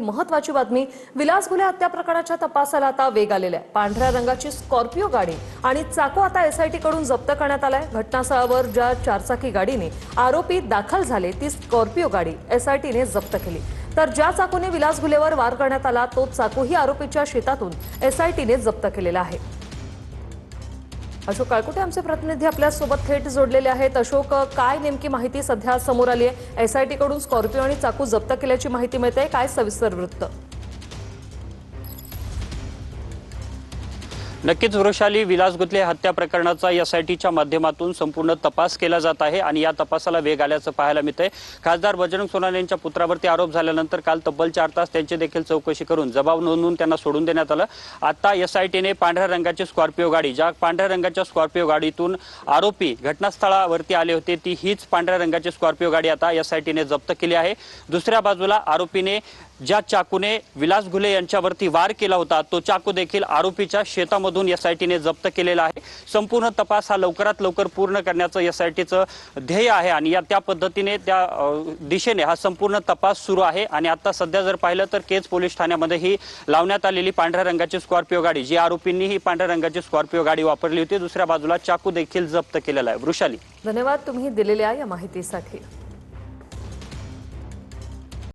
महत्वाची बातमी, विलासबुले हत्या प्रकरणाच्या तपासाला आता वेग आलेला आहे। पांढऱ्या रंगाची स्कॉर्पिओ गाडी आणि चाकू आता एसआयटी कडून जप्त करण्यात आलाय। घटनास्थळावर ज्या चारचाकी गाडीने आरोपी दाखल झाले ती स्कॉर्पिओ गाडी एसआयटीने जप्त केली, तर ज्या चाकूने विलासबुलेवर वार करण्यात आला तो चाकूही आरोपीच्या शेतातून एसआयटीने जप्त केलेला आहे। अशोक काळकुटे आमचे प्रतिनिधी आपल्या सोबत थेट जोडलेले आहेत। अशोक, काय नेमकी माहिती सध्या समोर आली आहे? एसआयटी कडून स्कॉर्पिओ आणि चाकू जप्त केल्याची माहिती मिळते, काय सविस्तर वृत्त? नक्कीच वृषाली, विलासबुले हत्या प्रकरणाचा एसआयटीच्या माध्यमातून संपूर्ण तपास केला जात आहे आणि या तपासाला वेग आल्याचं पाहायला मिळतंय। खासदार बजरंग सोनवणे यांच्या पुत्रावरती आरोप झाल्यानंतर काल तब्बल 4 तास त्यांची देखील चौकशी करून जबाब नोंदवून त्यांना सोडून देण्यात आलं। आता एसआयटीने पांढऱ्या रंगाची स्कॉर्पिओ गाडी, ज्या पांढऱ्या रंगाच्या स्कॉर्पिओ गाडीतून आरोपी घटनास्थळावरती आले होते, ती हीच पांढऱ्या रंगाची स्कॉर्पिओ गाडी आता एसआयटीने जप्त केली आहे। दुसऱ्या बाजूला आरोपीने ज्या चाकूने विलासबुले यांच्यावरती वार केला होता तो चाकू देखील आरोपीच्या शेतामधून एसआयटीने जप्त केलेला आहे। संपूर्ण तपास हा लवकरात लवकर पूर्ण करण्याचं एसआयटीचं ध्येय आहे आणि त्या पद्धतीने त्या दिशेने हा संपूर्ण तपास सुरू आहे। आणि आता सध्या जर पाहिलं तर केज पोलीस ठाण्यामध्ये ही लावण्यात आलेली पांढऱ्या रंगाची स्कॉर्पिओ गाडी, जी आरोपींनी ही पांढऱ्या रंगाची स्कॉर्पिओ गाडी वापरली होती, दुसऱ्या बाजूला चाकू देखील जप्त केलेला आहे। वृषाली, धन्यवाद तुम्ही दिलेल्या या माहितीसाठी।